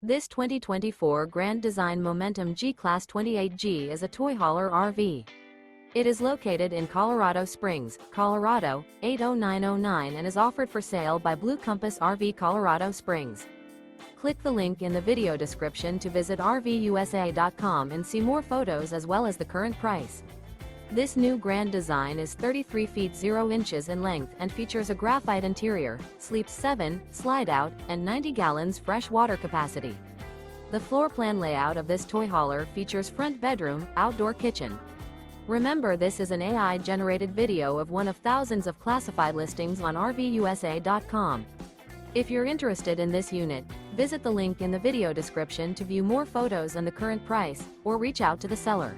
This 2024 Grand Design Momentum G-Class 28G is a toy hauler RV. It is located in Colorado Springs, Colorado, 80909 and is offered for sale by Blue Compass RV Colorado Springs. Click the link in the video description to visit RVUSA.com and see more photos as well as the current price. This new Grand Design is 33 feet 0 inches in length and features a graphite interior, sleeps 7, slide-out, and 90 gallons fresh water capacity. The floor plan layout of this toy hauler features front bedroom, outdoor kitchen. Remember, this is an AI-generated video of one of thousands of classified listings on RVUSA.com. If you're interested in this unit, visit the link in the video description to view more photos and the current price, or reach out to the seller.